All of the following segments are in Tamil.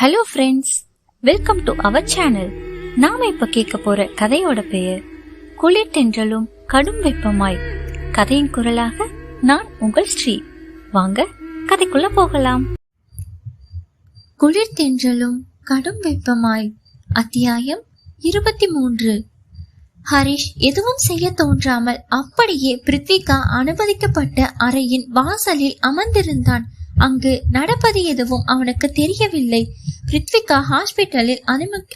Hello friends, welcome to our channel. நாம இப்ப கேட்க போற கதையோட பெயர் குளிர் தென்றலும் கடும் வெப்பமாய். கதையின் குரலாக நான் உங்கள் ஸ்ரீ. வாங்க கதைக்குள்ள போகலாம். குளிர் தென்றலும் கடும் வெப்பமாய், அத்தியாயம் 23. ஹரிஷ் எதுவும் செய்ய தோன்றாமல் அப்படியே பிருத்விகா அனுமதிக்கப்பட்ட அறையின் வாசலில் அமர்ந்திருந்தான். அங்கு நடப்பது எதுவும் அவனுக்கு தெரியவில்லை. பிருத்விகா ஹாஸ்பிட்டலில்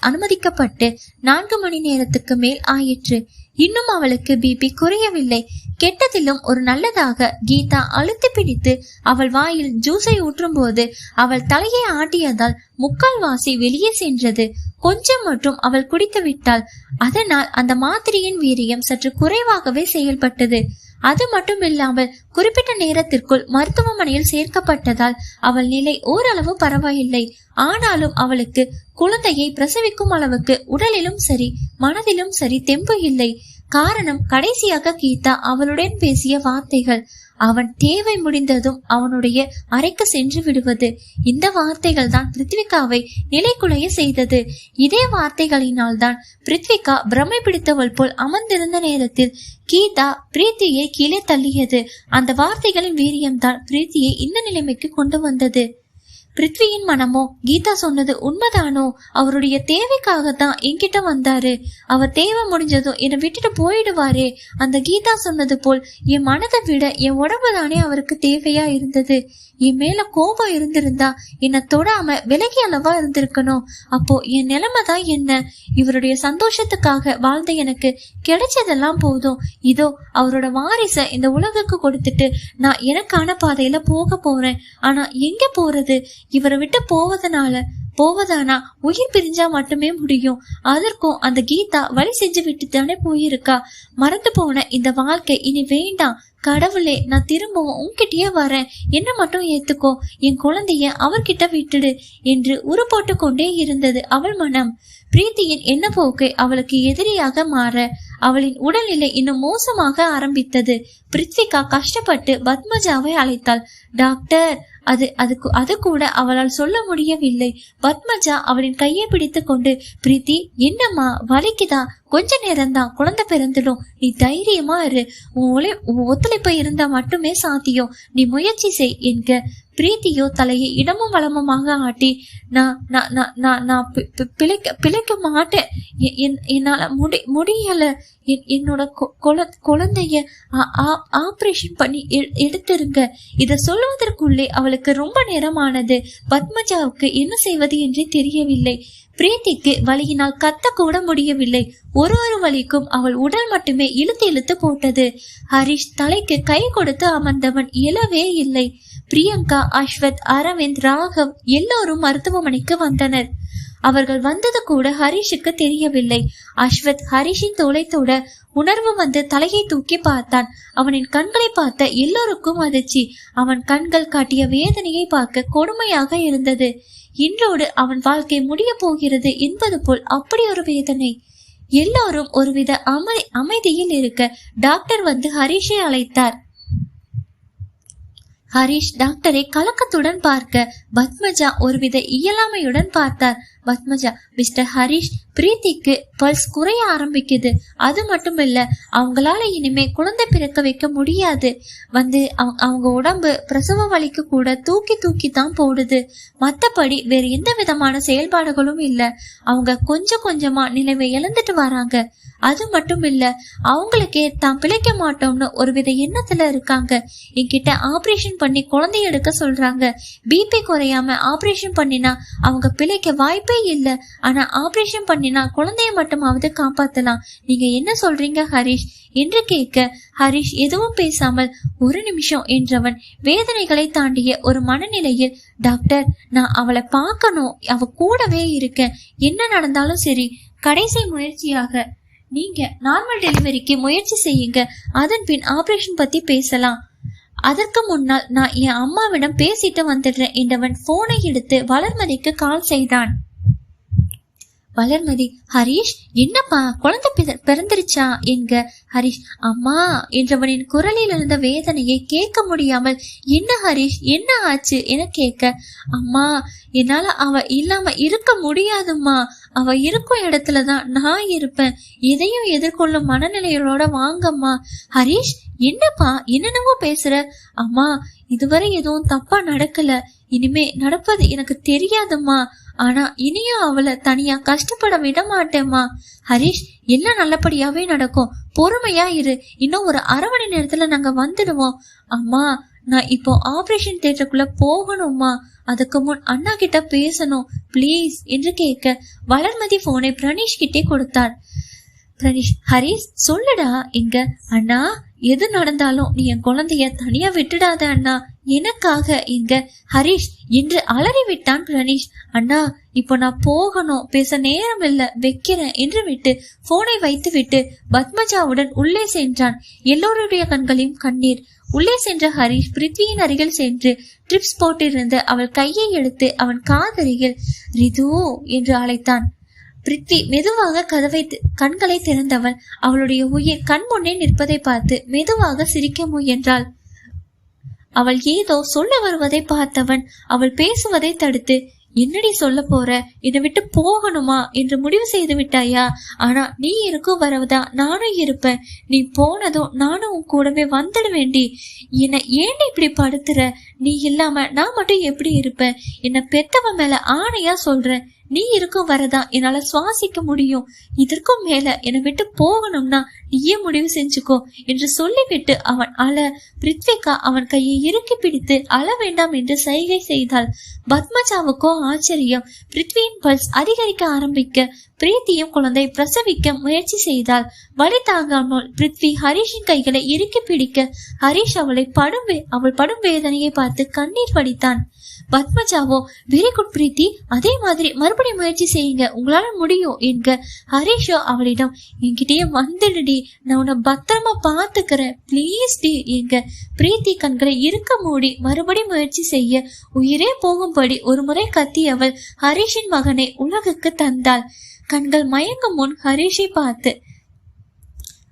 அனுமதிக்கப்பட்டு 4 மணி நேரத்துக்கு மேல் ஆயிற்று. இன்னும் அவளுக்கு பிபி குறையவில்லை. கெட்டதிலும் ஒரு நல்லதாக கீதா அழுத்தி பிடித்து அவள் வாயில் ஜூஸை ஊற்றும் போது அவள் தலையை ஆட்டியதால் 3/4 வெளியே சென்றது. கொஞ்சம் மட்டும் அவள் குடித்து விட்டாள். அதனால் அந்த மாத்திரையின் வீரியம் சற்று குறைவாகவே செயல்பட்டது. அது மட்டும் இல்லாமல் குறிப்பிட்ட நேரத்திற்குள் மருத்துவமனையில் சேர்க்கப்பட்டதால் அவள் நிலை ஓரளவு பரவாயில்லை. ஆனாலும் அவளுக்கு குழந்தையை பிரசவிக்கும் அளவுக்கு உடலிலும் சரி மனதிலும் சரி தெம்பு இல்லை. காரணம், கடைசியாக கீதா அவளுடன் பேசிய வார்த்தைகள். அவன் தேவை முடிந்ததும் அவனுடைய அறைக்கு சென்று விடுவது. இந்த வார்த்தைகள் தான் பிருத்விகாவை நிலைக்குலைய செய்தது. இதே வார்த்தைகளினால் தான் பிருத்விகா பிரமை பிடித்தவள் போல் அமர்ந்திருந்த நேரத்தில் கீதா பிரீத்தியை கீழே தள்ளியது. அந்த வார்த்தைகளின் வீரியம்தான் பிரீத்தியை இந்த நிலைமைக்கு கொண்டு வந்தது. பிருத்வியின் மனமோ கீதா சொன்னது உண்மைதானோ? அவருடைய தேவைக்காகத்தான் என்கிட்ட வந்தாரு. அவர் தேவை முடிஞ்சதும் என்னை விட்டுட்டு போயிடுவாரே. அந்த கீதா சொன்னது போல் என் மனதை விட என் உடம்பு தானே அவருக்கு தேவையா இருந்தது. என் மேல கோபம் இருந்திருந்தா என்னை தொடாம விலகி அளவா இருந்திருக்கணும். அப்போ என் நிலைமை தான் என்ன? இவருடைய சந்தோஷத்துக்காக வாழ்ந்த எனக்கு கிடைச்சதெல்லாம் போதும். இதோ அவரோட வாரிச இந்த உலகுக்கு கொடுத்துட்டு நான் எனக்கான பாதையில போக போறேன். ஆனா எங்க போறது? இவரை விட்டு போவதானா உயிர் பிரிஞ்சா மட்டுமே முடியும். அதற்கும் அந்த கீதா வழி செஞ்சு விட்டு தானே போயிருக்கா. மறந்து போன இந்த வாழ்க்கை இனி வேண்டாம். கடவுளே, நான் திரும்பவும் உன்கிட்டயே வரேன். என்ன மட்டும் ஏத்துக்கோ. என் குழந்தைய அவர்கிட்ட விட்டுடு என்று உரு போட்டு கொண்டே இருந்தது அவள் மனம். பிரீத்தியின் என்ன போக்கை அவளுக்கு எதிரியாக மாற அவளின் உடல்நிலை இன்னும் மோசமாக ஆரம்பித்தது. பிருத்விகா கஷ்டப்பட்டு பத்மஜாவை அழைத்தாள். டாக்டர், அது கூட அவளால் சொல்ல முடியவில்லை. பத்மஜா அவளின் கையை பிடித்து கொண்டு, பிரீத்தி என்னம்மா வலிக்குதா? கொஞ்ச நேரம்தான், குழந்தை பிறந்துடும். நீ தைரியமா இரு. உன் ஒத்துழைப்பு இருந்தா மட்டுமே சாத்தியம். நீ முயற்சி செய் என்க. பிரீத்தியோ தலையை இடமும் வளமுமாக ஆட்டி, நான் பிழைக்க மாட்டேன். என்னால முடியல. என்னோட குழந்தைய ஆபரேஷன் பண்ணி எடுத்துருங்க. இத சொல்வதற்குள்ளே அவளுக்கு ரொம்ப நேரமானது. பத்மஜாவுக்கு என்ன செய்வது என்றே தெரியவில்லை. பிரீத்திக்கு வலியினால் கத்த கூட முடியவில்லை. ஒரு வலிக்கும் அவள் உடல் மட்டுமே இழுத்து போட்டது. ஹரிஷ் தலைக்கு கை கொடுத்து அமர்ந்தவன் எழவே இல்லை. பிரியங்கா, அஸ்வத், அரவிந்த், ராகவ் எல்லோரும் மருத்துவமனைக்கு வந்தனர். அவர்கள் வந்தது கூட ஹரிஷுக்கு தெரியவில்லை. அஸ்வத் ஹரிஷின் தோளை தொட உணர்வு வந்து தலையை தூக்கி பார்த்தான். அவனின் கண்களை பார்த்த எல்லோருக்கும் அதிர்ச்சி. அவன் கண்கள் காட்டிய வேதனையை பார்க்க கொடுமையாக இருந்தது. இன்றோடு அவன் வாழ்க்கை முடிய போகிறது என்பது போல் அப்படி ஒரு வேதனை. எல்லோரும் ஒருவித அமைதியில் இருக்க டாக்டர் வந்து ஹரிஷை அழைத்தார். ஹரிஷ் டாக்டரை கலக்கத்துடன் பார்க்க பத்மஜா ஒருவித இயலாமையுடன் பார்த்தார். பத்மஜா, மிஸ்டர் ஹரிஷ், பிரீத்திக்கு பல்ஸ் குறைய ஆரம்பிக்குது. அது மட்டும் இல்ல, அவங்களால இனிமே குழந்தை பிறக்க வைக்க முடியாது. அவங்க உடம்பு பிரசவ வலிக்கு கூட தூக்கி தான் போடுது. மத்தபடி வேற எந்த விதமான செயல்பாடுகளும் இல்ல. அவங்க கொஞ்சம் கொஞ்சமா நிலைவை இழந்துட்டு வராங்க. அது மட்டும் இல்ல, அவங்களுக்கே தான் பிழைக்க மாட்டோம்னு ஒருவித எண்ணத்துல இருக்காங்க. என்கிட்ட ஆபரேஷன் பண்ணி குழந்தை எடுக்க சொல்றாங்க. பிபி குறையாம ஆபரேஷன் பண்ணினா அவங்க பிழைக்க வாய்ப்பே இல்ல. ஆனா ஆபரேஷன் பண்ணினா குழந்தைய மட்டுமாவது காப்பாத்தலாம். நீங்க என்ன சொல்றீங்க ஹரிஷ் என்று கேட்க, ஹரிஷ் எதுவும் பேசாமல் ஒரு நிமிஷம் என்றவன் வேதனைகளை தாண்டிய ஒரு மனநிலையில், டாக்டர், நான் அவளை பார்க்கணும். அவ கூடவே இருக்கேன். என்ன நடந்தாலும் சரி, கடைசி முயற்சியாக நீங்க நார்மல் டெலிவரிக்கு முயற்சி செய்யுங்க. அதன் பின் ஆபரேஷன் பத்தி பேசலாம். அதற்கு முன்னால் நான் என் அம்மாவிடம் பேசிட்டு வந்துடுறேன் என்றவன் போனை எடுத்து வளர்மதிக்கு கால் செய்தான். வளர்மதி, ஹரிஷ் என்னப்பா குழந்தை பிறந்துருச்சா என்க. ஹரிஷ், அம்மா என்றவனின் குரலில் இருந்த வேதனையை கேட்க முடியாமல், என்ன ஹரிஷ் என்ன ஆச்சு என கேட்க, அம்மா என்னால அவ இல்லாம இருக்க முடியாதும்மா, அவ இருக்கும் இடத்துலதான் நான் இருப்பேன், எதையும் எதிர்கொள்ளும் மனநிலையோட வாங்கம்மா. ஹரிஷ், என்னப்பா என்னென்னவோ பேசுற? அம்மா, இதுவரை எதுவும் தப்பா நடக்கல, இனிமே நடப்பது எனக்கு தெரியாதும்மா, ஆனா இனியும் அவளை தனியா கஷ்டப்பட விட மாட்டேம்மா. ஹரிஷ், எல்லாம் நல்லபடியாவே நடக்கும், பொறுமையா இரு, இன்னும் ஒரு அரை மணி நேரத்துல நாங்க வந்துடுவோம். அம்மா, நான் இப்போ ஆபரேஷன் தியேட்டருக்குள்ள போகணும்மா, அதுக்கு முன் அண்ணா கிட்ட பேசணும் பிளீஸ் என்று கேட்க வளர்மதி போனை பிரணீஷ் கிட்டே கொடுத்தார். பிரணீஷ், ஹரிஷ் சொல்லுடா எங்க. அண்ணா, எது நடந்தாலும் நீ என் குழந்தைய தனியா விட்டுடாத அண்ணா, எனக்காக எங்க. ஹரிஷ் என்று அலறி விட்டான் பிரணீஷ். அண்ணா, இப்போ நான் போகணும், பேச நேரம் இல்ல, வைக்கிறேன் என்று விட்டு போனை வைத்து விட்டு பத்மஜாவுடன் உள்ளே சென்றான். எல்லோருடைய கண்களையும் கண்ணீர். உள்ளே சென்ற ஹரிஷ் பிருத்வியின் அருகில் சென்று ட்ரிப்ஸ் போட்டிருந்த அவள் கையை எடுத்து அவன் காதருகில் ரிது என்று அழைத்தான். பிருத்வி மெதுவாக கண்களை திறந்தவள் அவளுடைய உயிர் கண் முன்னே நிற்பதை பார்த்து மெதுவாக சிரிக்க முயன்றாள். அவள் ஏதோ சொல்ல வருவதை பார்த்தவன் அவள் பேசுவதை தடுத்து, என்னடி சொல்ல போற, என்னை விட்டு போகணுமா என்று முடிவு செய்து விட்டாயா? ஆனா நீ இருக்கும் வரவுதா நானும் இருப்பேன், நீ போனதும் நானும் உன் கூடவே வந்துட வேண்டி. என்னை ஏன் இப்படி படுத்துற? நீ இல்லாம நான் மட்டும் எப்படி இருப்பேன்? என்னை பெத்தவன் மேல ஆணையா சொல்றேன், நீ இருக்கும் வரதான் என்னால சுவாசிக்க முடியும், இதற்கும் மேல என்னை விட்டு போகணும்னா நீயே முடிவு செஞ்சுக்கோ என்று சொல்லிவிட்டு அவன் அழ, பிருத்விகா அவன் கையை இறுக்கி பிடித்து அழ வேண்டாம் என்று சைகை செய்தாள். பத்மஜாவுக்கோ ஆச்சரியம். பிருத்வியின் பல்ஸ் அதிகரிக்க ஆரம்பிக்க பிரீத்தியும் குழந்தை பிரசவிக்க முயற்சி செய்தாள். வலி தாங்காமல் பிருத்வி ஹரிஷின் கைகளை இறுக்கி பிடிக்க ஹரிஷ் அவள் படும் வேதனையை பார்த்து கண்ணீர் வடித்தான். பத்மஜாவோ, வெரி குட் பிரீத்தி, அதே மாதிரி மறுபடியும் முயற்சி செய்யுங்க, உங்களால முடியும் என்க. ஹரிஷோ அவளிடம், என்கிட்டயே வந்துடுடி, நான் உன்னை பத்திரமா பாத்துக்கிறேன் பிளீஸ் டி என்க. பிரீத்தி கண்களை இருக்க மூடி மறுபடியும் முயற்சி செய்ய உயிரே போகும்படி ஒரு முறை கத்தியவள் ஹரிஷின் மகனை உலகுக்கு தந்தாள். கண்கள் மயங்கும் முன் ஹரிஷை பார்த்து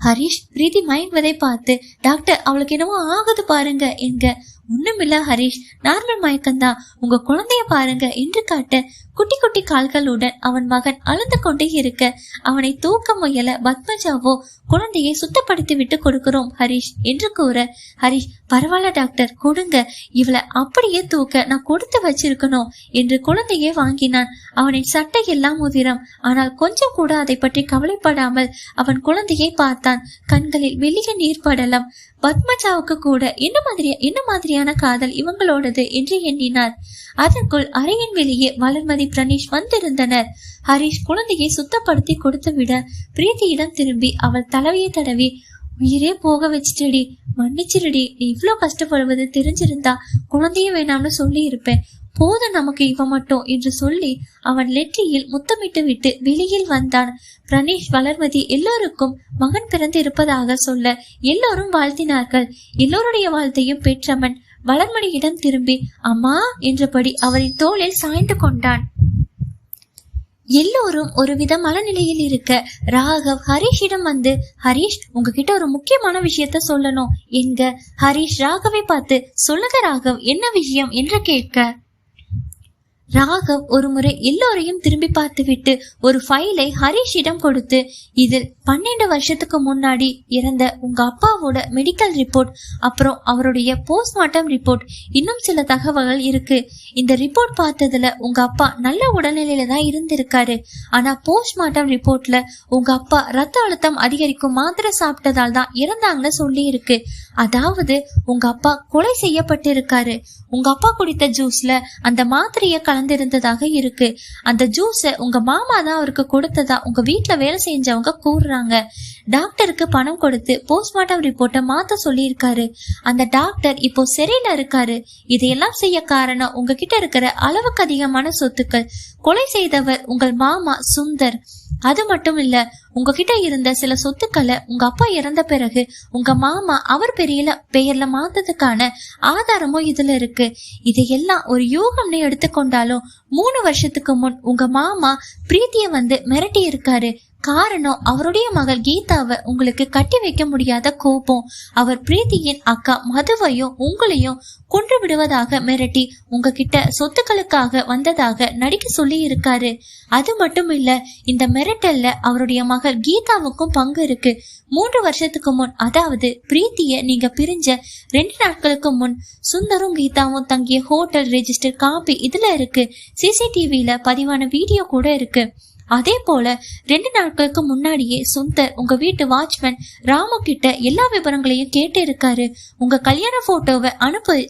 ஹரிஷ் பிரீத்தி மயங்குவதை பார்த்து, டாக்டர் அவளுக்கு என்னவோ ஆகுது பாருங்க என்க. ஒண்ணுமில்ல ஹரிஷ், நார்மல் மயக்கம்தான், உங்க குழந்தைய பாருங்க என்று காட்ட குட்டி குட்டி கால்களுடன் அவன் மகன் அழுந்து கொண்டே இருக்க அவனை தூக்க முயல பத்மஜாவோ, குழந்தையை சுத்தப்படுத்தி விட்டு கொடுக்கிறோம் ஹரிஷ் என்று கூற, ஹரிஷ் பரவாயில்ல டாக்டர் கொடுங்க, இவளை அப்படியே தூக்க நான் கொடுத்து வச்சிருக்கணும் என்று குழந்தையை வாங்கினான். அவனின் சட்டையெல்லாம் உதிரம், ஆனால் கொஞ்சம் கூட அதை பற்றி கவலைப்படாமல் அவன் குழந்தையை பார்த்தான். கண்களில் வெளிய நீர் படலம். பத்மஜாவுக்கு கூட என்ன மாதிரியான காதல் இவங்களோடது என்று எண்ணினார். அதற்குள் அறையின் வெளியே வளர்மதி பிரணீஷ் வந்திருந்தனர். ஹரிஷ் குழந்தையை சுத்தப்படுத்தி கொடுத்து விட பிரீத்தியிடம் திரும்பி அவள் தலைவியை தடவி, உயிரே போக வச்சிட்டடி, மன்னிச்சிருடி, நீ இவ்வளவு கஷ்டப்படுவது தெரிஞ்சிருந்தா குழந்தைய வேணாம்னு சொல்லி இருப்பேன், போதும் நமக்கு இவ மட்டும் என்று சொல்லி அவன் நெற்றியில் முத்தமிட்டு விட்டு வெளியில் வந்தான். பிரணீஷ் வளர்மதி எல்லோருக்கும் மகன் பிறந்து இருப்பதாக சொல்ல எல்லோரும் வாழ்த்தினார்கள். எல்லோருடைய வாழ்த்தையும் பெற்றவன் வளர்மதியிடம் திரும்பி அம்மா என்றபடி அவரின் தோளில் சாய்ந்து கொண்டான். எல்லோரும் ஒருவித மனநிலையில் இருக்க ராகவ் ஹரிஷிடம் வந்து, ஹரிஷ் உங்ககிட்ட ஒரு முக்கியமான விஷயத்த சொல்லணும் என்க. ஹரிஷ் ராகவை பார்த்து, சொல்லுங்க ராகவ், என்ன விஷயம் என்று கேட்க ராகவ் ஒரு முறை எல்லோரையும் திரும்பி பார்த்துவிட்டு ஒரு ஃபைலை ஹரிஷிடம் கொடுத்து, இதில் 12 வருஷத்துக்கு முன்னாடி இறந்த உங்க அப்பாவோட மெடிக்கல் ரிப்போர்ட், அப்புறம் அவருடைய போஸ்ட்மார்ட்டம் ரிப்போர்ட், இன்னும் சில தகவல்கள் இருக்கு. இந்த ரிப்போர்ட் பார்த்ததுல உங்க அப்பா நல்ல உடல்நிலையில தான் இருந்திருக்காரு. ஆனா போஸ்ட்மார்ட்டம் ரிப்போர்ட்ல உங்க அப்பா ரத்த அழுத்தம் அதிகரிக்கும் மாத்திரை சாப்பிட்டதால் தான் இறந்தாங்கன்னு சொல்லி இருக்கு. அதாவது உங்க அப்பா கொலை செய்யப்பட்டிருக்காரு. உங்க அப்பா குடித்த ஜூஸ்ல அந்த மாத்திரைய கலந்திருந்ததாக இருக்கு. அந்த ஜூஸ உங்க மாமா தான் அவருக்கு கொடுத்ததா உங்க வீட்டுல வேலை செஞ்சவங்க கூறுறாங்க. டாக்டருக்கு பணம் கொடுத்து போஸ்ட்மார்ட்டம் ரிப்போர்ட்டை மாத்த சொல்லி இருக்காரு. அந்த டாக்டர் இப்போ சிறையில இருக்காரு. இதையெல்லாம் செய்ய காரணம் உங்ககிட்ட இருக்கிற அளவுக்கு அதிகமான சொத்துக்கள். கொலை செய்தவர் உங்கள் மாமா சுந்தர். அது மட்டும் இல்ல, உங்ககிட்ட இருந்த சில சொத்துக்களை உங்க அப்பா இறந்த பிறகு உங்க மாமா அவர் பெயர்ல மாத்ததுக்கான ஆதாரமும் இதுல இருக்கு. இதையெல்லாம் ஒரு யூகம்னு எடுத்துக்கொண்டாலும் 3 வருஷத்துக்கு முன் உங்க மாமா பிரீத்திய வந்து மிரட்டி இருக்காரு. காரணம், அவருடைய மகள் கீதாவை உங்களுக்கு கட்டி வைக்க முடியாத கோபம். அவர் பிரீத்தியின் அக்கா மதுவையும் உங்களையும் கொன்று விடுவதாக மிரட்டி உங்ககிட்ட சொத்துக்களுக்காக வந்ததாக நடிக்க சொல்லி இருக்காரு. அது மட்டும் இல்ல, இந்த மிரட்டல்ல அவருடைய மகள் கீதாவுக்கும் பங்கு இருக்கு. 3 வருஷத்துக்கு முன், அதாவது பிரீத்திய நீங்க பிரிஞ்ச 2 நாட்களுக்கு முன், சுந்தரும் கீதாவும் தங்கிய ஹோட்டல் ரெஜிஸ்டர் காப்பி இதுல இருக்கு. சிசிடிவில பதிவான வீடியோ கூட இருக்கு. அதே போல 2 நாட்களுக்கு முன்னாடியே சுந்தர் உங்க வீட்டு வாட்ச்மேன் ராமு கிட்ட எல்லா விவரங்களையும் கேட்டு இருக்காரு. உங்க கல்யாண போட்டோவை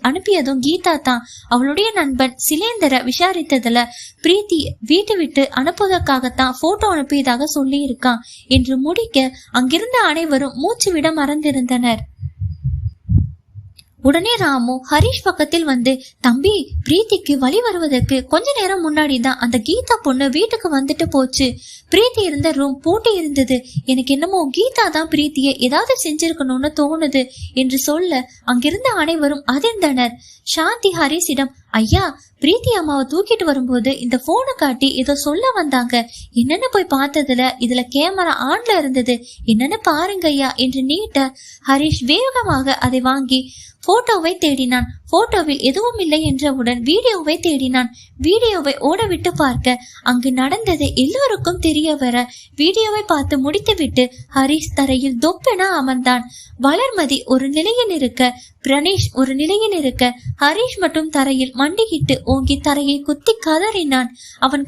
அனுப்பியதும் கீதா தான். அவளுடைய நண்பன் சிலேந்தரை விசாரித்ததுல பிரீத்தி வீட்டு விட்டு அனுப்புவதற்காகத்தான் போட்டோ அனுப்பியதாக சொல்லி இருக்கான் என்று முடிக்க அங்கிருந்த அனைவரும் மூச்சு விட மறந்திருந்தனர். உடனே ராமு ஹரிஷ் பக்கத்தில் வந்து, தம்பி, பிரீத்திக்கு வழி வருவதற்கு கொஞ்ச நேரம் முன்னாடி தான் அந்த கீதா பொண்ணு வீட்டுக்கு வந்துட்டு போச்சு. பிரீத்தி இருந்த ரூம் பூட்டி இருந்தது. எனக்கு என்னமோ கீதா தான் பிரீத்தியை ஏதாவது செஞ்சிருக்கணும்னு தோணுது என்று சொல்ல அங்கிருந்த அனைவரும் அதிர்ந்தனர். சாந்தி ஹரிஷிடம், ஐயா, பிரீத்தி அம்மாவை தூக்கிட்டு வரும்போது இந்த போனை காட்டி ஏதோ சொல்ல வந்தாங்க. என்னன்னு போய் பார்த்ததுல இதுல கேமரா ஆன்ல இருந்தது. என்னன்னு பாருங்க ஐயா என்று நீட்ட ஹரிஷ் வேகமாக அதை வாங்கி போட்டோவை தேடினான். போட்டோவில் எதுவும் இல்லை என்றவுடன் வீடியோவை தேடினான். வீடியோவை ஓட விட்டு பார்க்க அங்கு நடந்தது எல்லோருக்கும் தெரிய வர வீடியோவை பார்த்து முடித்துவிட்டு ஹரிஷ் தரையில் தொப்பென அமர்ந்தான். வளர்மதி ஒரு நிலையில் இருக்க, பிரணேஷ் ஒரு நிலையில் இருக்க, ஹரிஷ் மட்டும் தரையில் மண்டிக்கிட்டு ஓங்கி தரையை குத்தி கதறினான். அவன்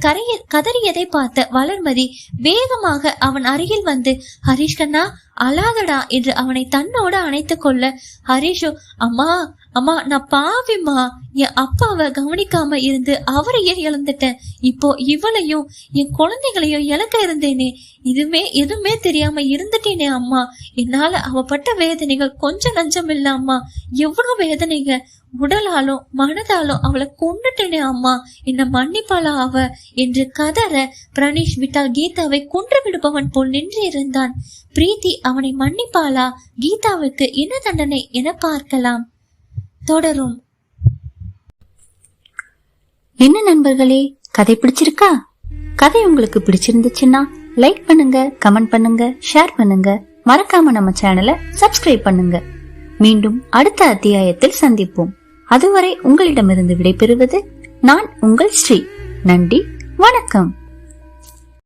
கதறியதை பார்த்த வளர்மதி வேகமாக அவன் அருகில் வந்து, ஹரிஷ் கண்ணா, அழாதடா என்று அவனை தன்னோடு அணைத்து கொள்ள, ஹரிஷோ, அம்மா அம்மா, நான் பாவிம்மா, என் அப்பாவை கவனிக்காம இருந்து அவரையே இழந்துட்டேன். இப்போ இவளையும் என் குழந்தைகளையும் இழக்க இருந்தேனே, எதுவுமே தெரியாம இருந்துட்டேனே அம்மா. என்னால அவ பட்ட வேதனைகள் கொஞ்சம் நஞ்சம் இல்ல அம்மா. எவ்வளவு வேதனைங்க. உடலாலும் மனதாலும் அவளை கொண்டுட்டேனே அம்மா, என்ன மன்னிப்பாளா அவ என்று கதற பிரணேஷ் விட்டால் கீதாவை கொன்று விடுபவன் போல் நின்று இருந்தான். பிரீத்தி அவனை மன்னிப்பாளா? கீதாவுக்கு என்ன தண்டனை என பார்க்கலாம். தொடரும். என்ன நண்பர்களே, கதை பிடிச்சிருக்கா? கதை உங்களுக்கு பிடிச்சிருந்துச்சுன்னா லைக் பண்ணுங்க, கமெண்ட் பண்ணுங்க, ஷேர் பண்ணுங்க. மறக்காம நம்ம சேனலை சப்ஸ்கிரைப் பண்ணுங்க. மீண்டும் அடுத்த அத்தியாயத்தில் சந்திப்போம். அதுவரை உங்களிடமிருந்து விடைபெறுவது நான் உங்கள் ஸ்ரீ. நன்றி, வணக்கம்.